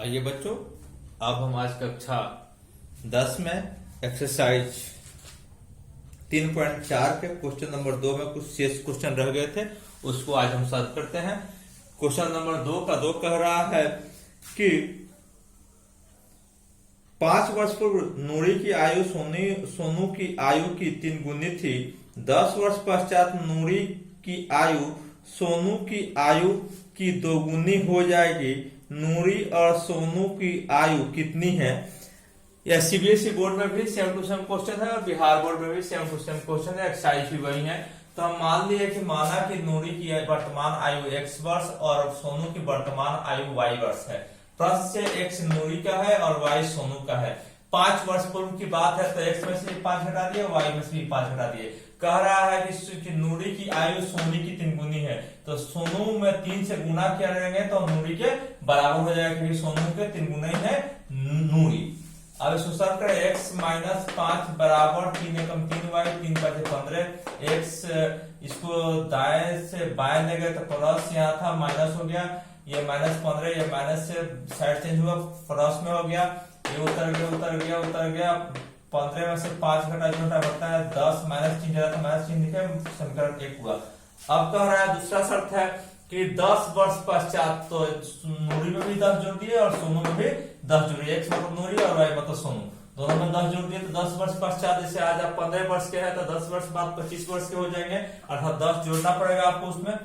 आइए बच्चों, अब हम आज कक्षा 10 में एक्सरसाइज 3.4 के क्वेश्चन नंबर 2 में कुछ शेष क्वेश्चन रह गए थे, उसको आज हम सॉल्व करते हैं। क्वेश्चन नंबर 2 का 2 कह रहा है कि 5 वर्ष पूर्व नूरी की आयु सोनू की आयु की 3 गुनी थी। 10 वर्ष पश्चात नूरी की आयु सोनू की आयु की 2 गुनी हो जाएगी। नूरी और सोनू की आयु कितनी है? यह सीबीएसई बोर्ड में भी सेम टू सेम क्वेश्चन है और बिहार बोर्ड में भी सेम टू सेम क्वेश्चन है, एक्सरसाइज भी वही है। तो हम मान लिए कि माना कि नूरी की वर्तमान आयु x वर्ष और सोनू की वर्तमान आयु y वर्ष है। प्रश्न से x नूरी का है और y सोनू का है। 5 वर्ष पूर्व की बात है तो x में से 5 घटा दिए, y में से 5 घटा दिए। कह रहा है कि नूरी की आयु सोनी की 3 गुनी है, तो सोनू में 3 से गुना किया जाएंगे तो नूरी के बराबर हो जाएगा, क्योंकि सोनू के 3 गुना ही है नूरी। अब इसको सॉल्व करें, x माइनस 5 बराबर 3 एकम 3y, 3 5 15। x इसको दाएं से बाएं ले गए तो प्लस यहाँ था माइनस हो गया, ये माइनस 15, ये माइनस से साइड चेंज हुआ प्लस में हो गया, ये उतर गया 15 में से 5 घटा छोटा बढ़ता है 10, माइनस चिन्ह जाता है, माइनस चिन्ह लिखे, समीकरण 1 हुआ। अब कह रहा है दूसरा शर्त है कि 10 वर्ष पश्चात, तो नूरी में भी 10 जोड़ दिए और सोनू में भी 10 जोड़िए। x मतलब नूरी और y मतलब सोनू, दोनों में 10 जोड़ दिए तो 10 वर्ष पश्चात, जैसे आज आप 15 वर्ष के हैं तो 10 वर्ष बाद 25 वर्ष के हो जाएंगे, अर्थात 10 जोड़ना पड़ेगा आपको उसमें,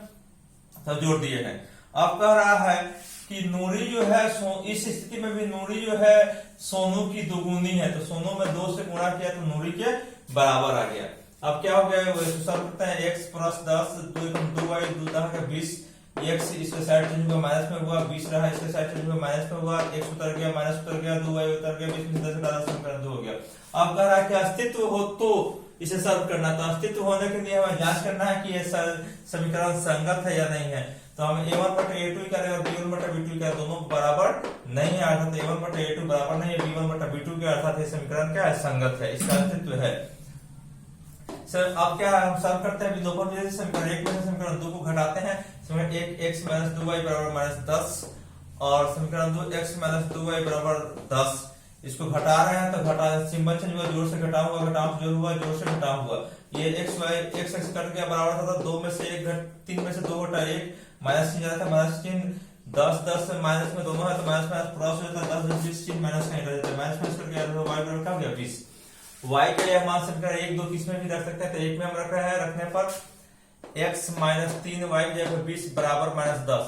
तो जोड़ दिए हैं। अब कह रहा है कि नूरी जो है इस स्थिति में भी नूरी जो है सोनू की 2 गुनी है, तो सोनू में 2 से गुणा किया तो नूरी के बराबर आ गया। अब क्या हो गया, वो सॉल्व करते हैं, x प्लस 10 2y 2 10 का 20, x इसके साइड चेंज हुआ माइनस में हुआ, 20 रहा इसके साइड चेंज हुआ माइनस में हुआ, x उतर गया माइनस उतर गया, 2y उतर गया, 20 में 10 घटा समीकरण 2 हो गया। अब कह रहा है कि अस्तित्व हो तो इसे सॉल्व करना, तो अस्तित्व होने के लिए हमें जांच करना है कि ये समीकरण संगत है या नहीं है। तो हम a1 बटा a2 करें और b1 बटा b2 करें, दोनों बराबर नहीं है, अर्थात a1 बटा a2 बराबर नहीं है b1 बटा b2 के, अर्थात ये समीकरण क्या है, संगत है, इसका अस्तित्व है। सर अब क्या है, हम सॉल्व करते हैं दो पर जैसे समीकरण 1 में से समीकरण 2 को घटाते हैं। समीकरण 1 x माइनस 2y बराबर माइनस 10 और समीकरण 2 x माइनस 2y बराबर 10। इसको घटा रहे हैं तो घटा सिंबल चेंज हुआ, जोड़ से घटा हुआ, घटाव से जोड़ हुआ, जोड़ से घटा हुआ। ये x कट गया, बराबर था 2 में से 1 3 में से 2 घटा 1, माइनस चिन्ह आता है, माइनस चिन्ह 10 से माइनस में दोनों है तो माइनस माइनस प्लस हो जाता है, 10 20 चिन्ह माइनस कहीं रह जाता है, माइनस कर गया तो y बराबर क्या हो गया 20। y के लिए हम समीकरण 1 2 3 में भी रख सकते हैं, तो 1 में हम रख रहे हैं, रखने पर x माइनस 3y की जगह 20 बराबर माइनस 10,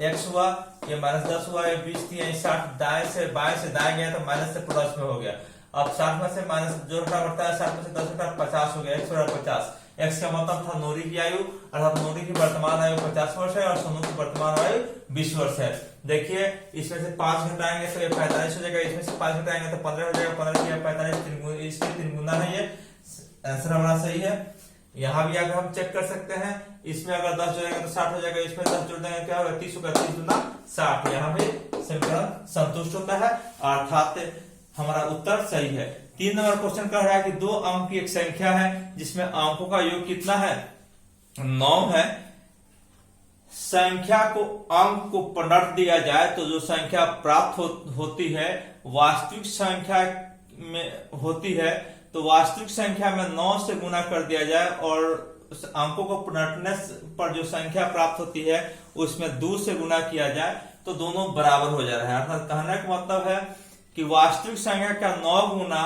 x हुआ, ये माइनस 10 हुआ, ये 20 थी, 60 दाएं से बाएं से दाएं गया तो माइनस से प्लस में हो गया। अब 60 में से माइनस जो घटा बढ़ता है, 60 में से 10 घटा 50 हो गया, x बराबर 50। x का मतलब था नूरी की आयु, अर्थात नूरी की वर्तमान आयु 50 वर्ष है और सोनू की वर्तमान आयु 20 वर्ष है। देखिए इसमें से 5 घटाएंगे तो ये 45 हो जाएगा, इसमें से 5 घटाएंगे तो 15 हो जाएगा, 15 किया 45, इसके 3 गुना है, ये आंसर हमारा सही है। यहाँ भी अगर हम चेक कर सकते हैं, इसमें अगर 10 जोड़ेंगे तो 60 हो जाएगा, इसमें 10 जोड़ देंगे क्या होगा 30 होगा, 30 गुना 60। यहाँ भी समीकरण संतुष्ट होता है, अर्थात हमारा उत्तर सही है। 3 नंबर क्वेश्चन कह रहा है कि 2 अंक की एक संख्या है जिसमें अंकों का योग कितना है, 9 है। संख्या को अंक को पलट दिया जाए तो जो संख्या प्राप्त होती है वास्तविक संख्या में होती है, तो वास्तविक संख्या में 9 से गुना कर दिया जाए और अंकों को पलटने पर जो संख्या प्राप्त होती है उसमें 2 से गुना किया जाए तो दोनों बराबर हो जा रहा है। अर्थात कहने का मतलब है कि वास्तविक संख्या का 9 गुना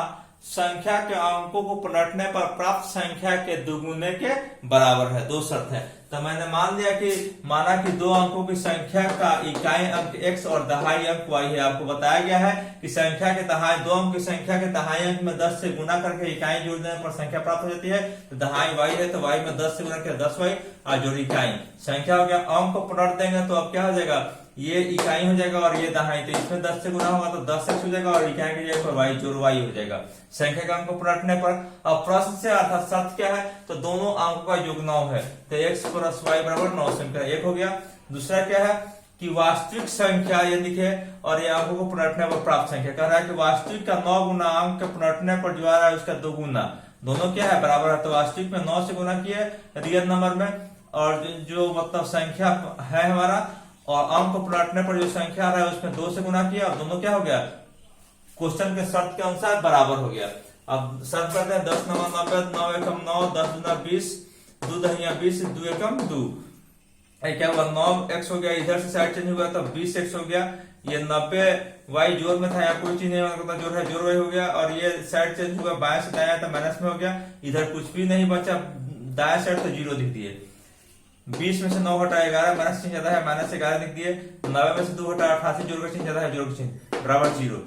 संख्या के अंकों को पलटने पर प्राप्त संख्या के 2 गुने के बराबर है। 2 शर्त है, तो मैंने मान लिया कि माना कि 2 अंकों की संख्या का इकाई अंक x और दहाई अंक y है। आपको बताया गया है कि संख्या के दहाई 2 अंक की संख्या के दहाई अंक में 10 से गुना करके इकाई जोड़ देने पर संख्या प्राप्त हो जाती है। तो दहाई y है तो y में 10 से गुना किया 10y और जोड़ इकाई संख्या हो गया। अंक को पलट देंगे तो अब क्या हो जाएगा, ये इकाई हो जाएगा और ये दहाई, तो इसमें 10 से गुना होगा तो 10x हो जाएगा और इकाई की जगह पर y जोड़ y हो जाएगा संख्या का अंक को पलटने पर। अब प्रश्न से अर्थात शर्त क्या है, तो दोनों अंकों का योग 9 है, तो x प्लस y बराबर 9, समीकरण 1 हो गया। दूसरा क्या है कि वास्तविक संख्या ये लिखे और ये अंकों को पलटने पर प्राप्त संख्या, कह रहा है कि वास्तविक का 9 गुना अंक के पलटने पर जो आ रहा है उसका 2 गुना, दोनों क्या है बराबर है, तो वास्तविक में 9 से गुना किए रियल नंबर में, और जो मतलब संख्या है हमारा और अंक को पलटने पर जो संख्या आ रहा है उसमें 2 से गुना किया और दोनों क्या हो गया, क्वेश्चन के शर्त के अनुसार बराबर हो गया। अब शर्त करते हैं 10 9 90, 9 एकम 9, 10 दूना 20, 2 दहिया 20, 2 एकम 2। क्या हुआ, 9x हो गया, इधर से साइड चेंज हुआ तो 20x हो गया। ये 90 y जोर में था, यहाँ कोई चीज नहीं मतलब जोर है, जोर y हो गया। और ये साइड चेंज हुआ, बाएं से दाएं तो माइनस में हो गया, इधर कुछ भी नहीं बचा, दाएं साइड तो 0 दिख दिए। 20 में से 9 घटा 11, माइनस चिन्ह ज्यादा है, माइनस 11 लिख दिए। 90 में से 2 घटा 88, जोड़ का चिन्ह ज्यादा है, जोड़ का चिन्ह बराबर 0।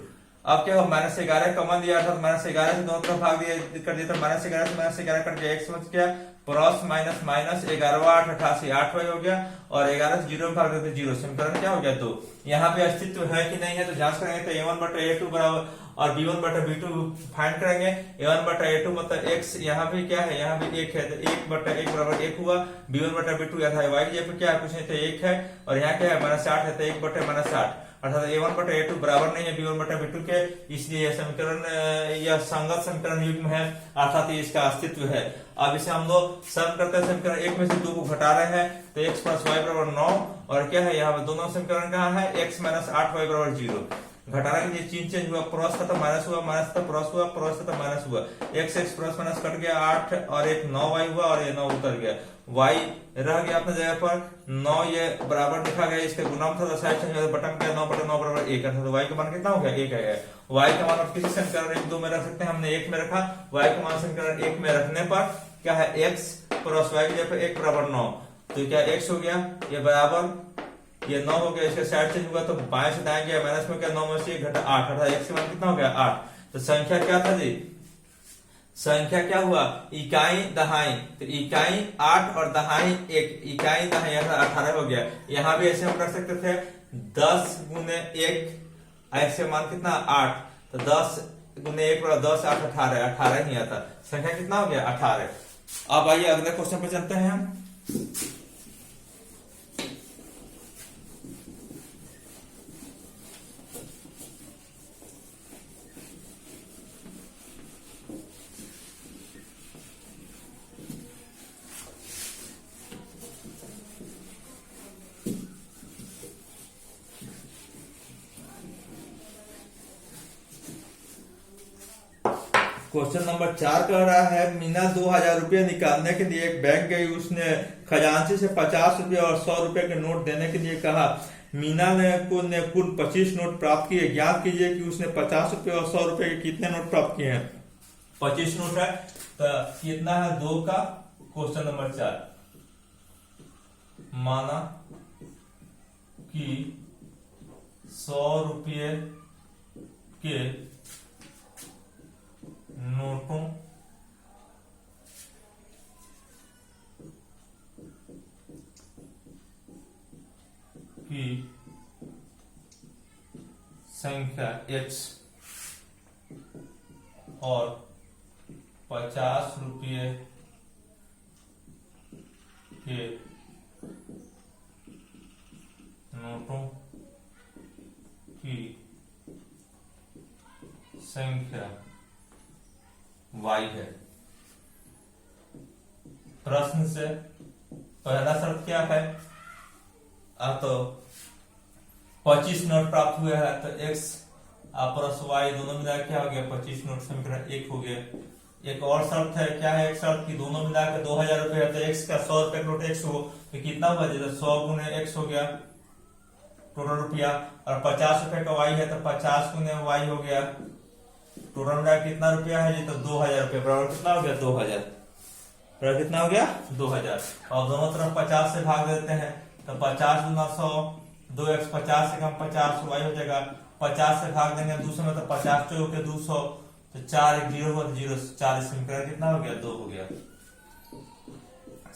अब क्या हो, माइनस 11 कॉमन दिया अर्थात माइनस 11 से दोनों तरफ भाग दिया कर दिया, तो माइनस 11 से माइनस 11 कट गया, x बच गया, प्लस माइनस माइनस 11 8 88 8 वाई हो गया, और 11 से 0 में भाग देते 0। समीकरण क्या हो गया, 2। यहाँ पे अस्तित्व है कि नहीं है तो जांच करेंगे, तो a1 बटा a2 बराबर और b1 बटा b2 फाइंड करेंगे। a1 बटा a2 मतलब x, यहाँ भी क्या है, यहाँ भी 1 है, तो 1 बटा 1 बराबर 1 हुआ। b1 बटा b2 या था y की जगह पे क्या है, कुछ नहीं तो 1 है, और यहाँ क्या है माइनस 8 है, तो 1 बटे माइनस 8 अर्थात a1 बटा a2 बराबर नहीं है b1 बटा b2 के, इसलिए यह समीकरण यह संगत समीकरण युग्म है, अर्थात इसका अस्तित्व है। अब इसे हम लोग सम करते हैं, समीकरण 1 में से 2 को घटा रहे हैं, तो x प्लस वाई बराबर 9, और क्या है यहाँ पे दोनों समीकरण कहाँ है, x माइनस 8 वाई बराबर 0। घटाना के लिए चिन्ह चेंज हुआ, प्लस का तो माइनस हुआ, माइनस का प्लस हुआ, प्लस का तो माइनस हुआ, x प्लस माइनस कट गया 8 और 1 9 वाई हुआ, और ये 9 उतर गया, y रह गया अपने जगह पर 9, ये बराबर लिखा गया, इसके गुना था तो साइड चेंज बटन गया, 9 बटा 9 बराबर 1 अर्थात y का मान कितना हो गया, 1 है। y का मान आप किसी समीकरण 1 2 में रख सकते हैं, हमने 1 में रखा, y का मान समीकरण 1 में रखने पर क्या है, x प्लस y की जगह पर 1 बराबर 9, तो क्या x हो गया, ये बराबर ये 9 हो गया, इसका साइड चेंज हुआ तो बाएं से दाएं गया, माइनस में क्या 9 में से 1 घटा 8 अर्थात x का मान कितना हो गया, 8। तो संख्या क्या था जी, संख्या क्या हुआ, इकाई दहाई, तो इकाई 8 और दहाई 1, इकाई दहाई 18 हो गया। यहाँ भी ऐसे हम रख सकते थे 10 गुने 1, ऐसे मान कितना 8, तो 10 गुने 1 बराबर 10 8 18, 18 ही आता, संख्या कितना हो गया 18। अब आइए अगले क्वेश्चन पे चलते हैं हम। क्वेश्चन नंबर 4 कह रहा है, मीना 2000 रुपये निकालने के लिए एक बैंक गई, उसने खजांची से 50 रुपये और 100 रुपये के नोट देने के लिए कहा। मीना ने कुल 25 नोट प्राप्त किए, ज्ञात कीजिए कि उसने 50 रुपये और 100 रुपये के कितने नोट प्राप्त किए हैं। 25 नोट है तो कितना है 2 का। क्वेश्चन नंबर 4, माना कि 100 रुपये के नोटों की संख्या x और 50 रुपये के नोटों की संख्या y है। प्रश्न से पहला शर्त क्या है, तो 25 नोट प्राप्त हुए हैं, तो x प्लस y दोनों मिला क्या हो गया 25 नोट, समीकरण 1 हो गया। एक और शर्त है, क्या है एक शर्त की दोनों मिला के 2000 रुपये है, तो x का 100 रुपये नोट x हो तो कितना हुआ, जैसे 100 गुने x हो गया टोटल रुपया, और 50 रुपये का y है तो 50 गुने y हो गया, टोटल मिला कितना रुपया है जी, तो 2000 रुपये बराबर कितना हो गया 2000, बराबर कितना हो गया 2000। और दोनों तरफ 50 से भाग देते हैं, तो 50 गुना 100, 2x 50 से कम 50 y हो जाएगा, 50 से भाग देंगे 200 में, तो 50 चौक के 200, तो 4 1 0 हुआ तो 0 40, समीकरण कितना हो गया 2 हो गया।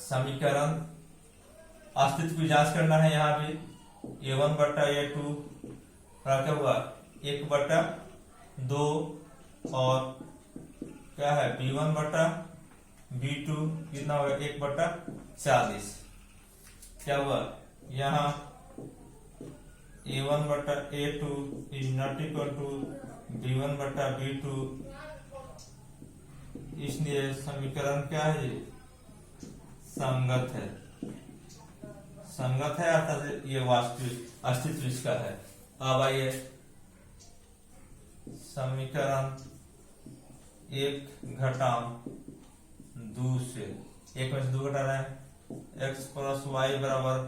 समीकरण अस्तित्व की जांच करना है, यहाँ भी a1 बटा a2 क्या हुआ 1 बटा 2 और क्या है b1 बटा b2 कितना होगा 1 बटा 40, क्या हुआ यहाँ a1 बटा a2 is not equal to b1 बटा b2, इसलिए समीकरण क्या है संगत है, संगत है अर्थात ये वास्तविक अस्तित्व इसका है। अब आइए समीकरण 1 घटाम 2 से, 1 में से 2 घटा रहे हैं, x प्लस वाई बराबर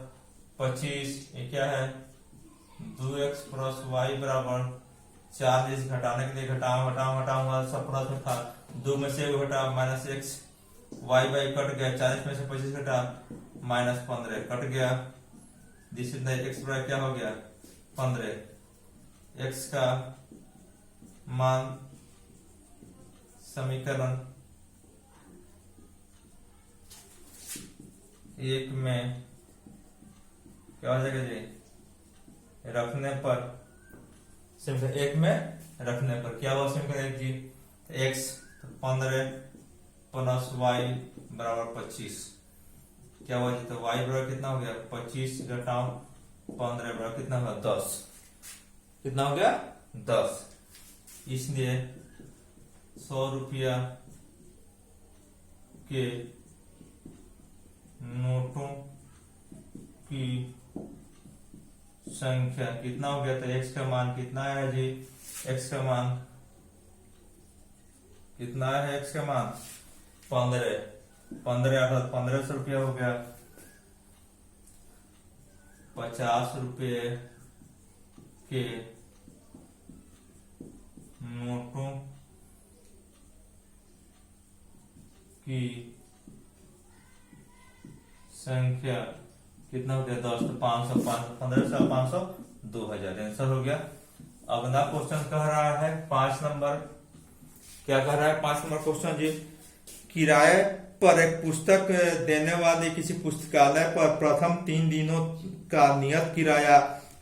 25, ये क्या है 2x प्लस वाई बराबर 40। घटाने के लिए घटाऊंगा सब प्लस में था, 2 में से घटा minus x, y by cut गया, 40 में से 25 घटा माइनस 15 कट गया, जिससे x बराबर क्या हो गया 15। x का मान समीकरण 1 में क्या हो जाएगा जी, रखने पर, समीकरण 1 में रखने पर क्या हुआ समीकरण 1 जी, x 15 प्लस वाई बराबर 25, क्या हुआ जी, तो y बराबर कितना हो गया 25 घटाओ 15 बराबर कितना होगा 10, कितना हो गया 10। इसलिए 100 रुपया के नोटों की संख्या कितना हो गया, तो x का मान कितना है जी, x का मान कितना है, x का मान 15 अर्थात 1500 रुपया हो गया। 50 रुपये के नोटों की संख्या कितना हो गया 10, तो 500, 1500, 500, 2000 आंसर हो गया। अगला क्वेश्चन कह रहा है 5 नंबर, क्या कह रहा है 5 नंबर क्वेश्चन जी, किराए पर एक पुस्तक देने वाले किसी पुस्तकालय पर प्रथम 3 दिनों का नियत किराया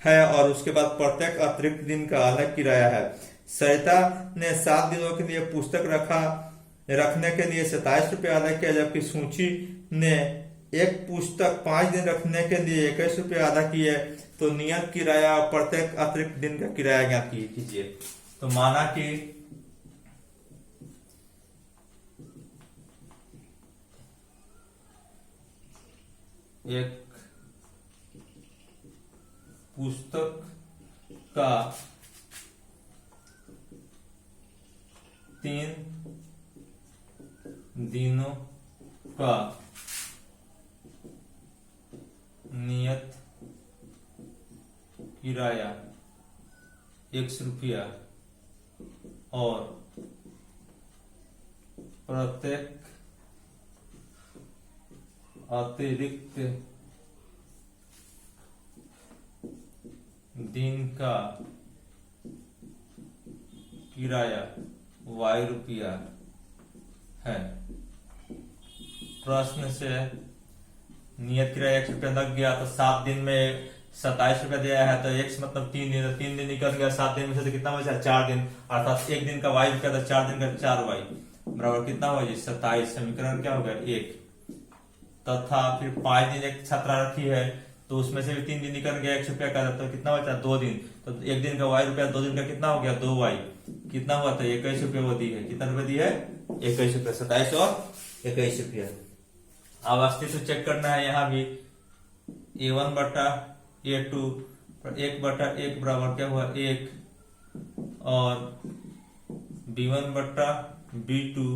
है और उसके बाद प्रत्येक अतिरिक्त दिन का अलग किराया है। सरिता ने 7 दिनों के लिए पुस्तक रखने के लिए 27 रुपये अदा किया, जबकि सूची ने एक पुस्तक 5 दिन रखने के लिए 21 रुपये अदा किए। तो नियत किराया और प्रत्येक अतिरिक्त दिन का किराया ज्ञात कीजिए। तो माना कि एक पुस्तक का 3 दिनों का नियत किराया 100 रुपया और प्रत्येक अतिरिक्त दिन का किराया y रुपया है। प्रश्न से नियत किराया 100 रुपया लग गया, तो 7 दिन में 27 रुपया दिया है, तो x मतलब 3 दिन, 3 दिन निकल गया, 7 दिन में से तो कितना बचा 4 दिन, अर्थात 1 दिन का y रुपया, तो 4 दिन का 4y बराबर कितना हुआ जी 27। समीकरण क्या हो गया 1। तथा फिर 5 दिन एक छात्रा रखी है, तो उसमें से भी 3 दिन निकल गया 100 रुपया का, तो कितना बचा 2 दिन, तो 1 दिन का y रुपया, 2 दिन का कितना हो गया 2y, कितना हुआ, तो 21 रुपये वो दी है, कितना रुपये दी है 21 रुपये, 27 और 21 रुपया। अब अस्तित्व चेक करना है, यहाँ भी a1 बटा a2 1 बटा 1 बराबर क्या हुआ 1 और b1 बटा b2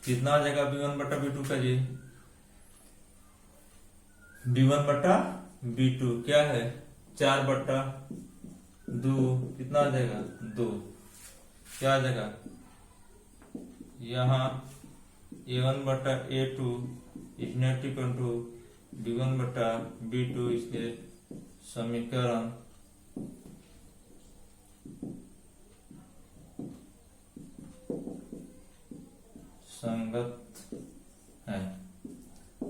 कितना हो जाएगा b1 बटा b2 का जी, b1 बटा b2 क्या है 4 बटा 2, कितना आ जाएगा 2, क्या आ जाएगा यहाँ a1 बटा a2 is not equal to b1 बटा b2, इसलिए समीकरण संगत है।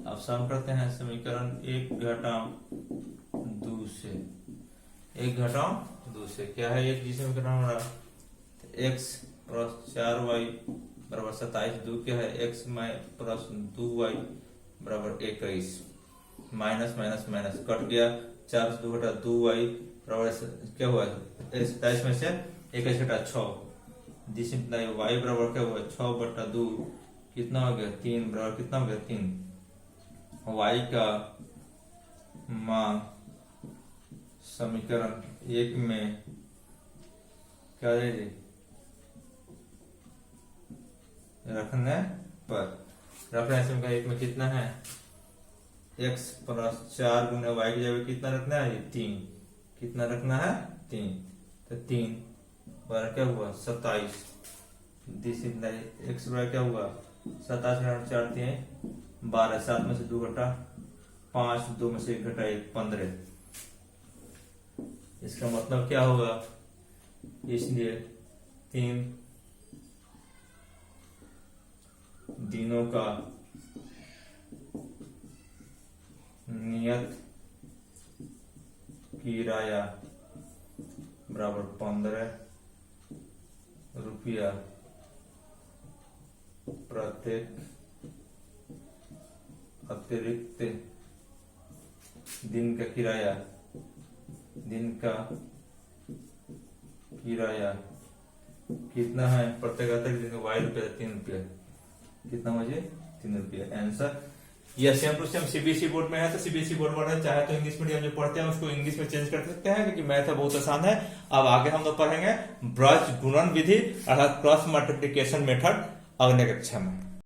अब सम करते हैं समीकरण 1 घटाओ 2 से, 1 घटाओ 2 से क्या है, एक जी समीकरण हमारा x प्लस 4y बराबर 27, 2 क्या है x प्लस 2y बराबर 21, माइनस माइनस माइनस कट गया, 4 से 2 घटा 2y बराबर क्या हुआ 27 में से 21 घटा 6, जिससे y बराबर क्या हुआ 6 बटा 2 कितना हो गया 3 बराबर कितना हो गया 3। y का मान समीकरण 1 में क्या रखने समीकरण 1 में कितना है, x प्लस 4 गुना y की जगह कितना रखना है, 3, कितना रखना है 3, तो 3 बार क्या हुआ 27, दिस इज x बार क्या हुआ 27 4 3 12, 7 में से 2 घटा 5, 2 में से 1 घटा 1 15। इसका मतलब क्या होगा, इसलिए 3 दिनों का नियत किराया बराबर 15 रुपया प्रत्येक अतिरिक्त दिन का किराया कितना है, प्रत्येक अतिरिक्त दिन का y रुपया 3 रुपया, कितना मुझे 3 रुपया आंसर। यह same to same CBSE board में है, तो सीबीएसई बोर्ड में चाहे तो इंग्लिश मीडियम जो पढ़ते हैं उसको इंग्लिश में चेंज कर सकते हैं, क्योंकि मैथ बहुत आसान है। अब आगे हम लोग पढ़ेंगे ब्रज गुणन विधि अर्थात क्रॉस मल्टीप्लिकेशन मेथड अगले कक्षा में।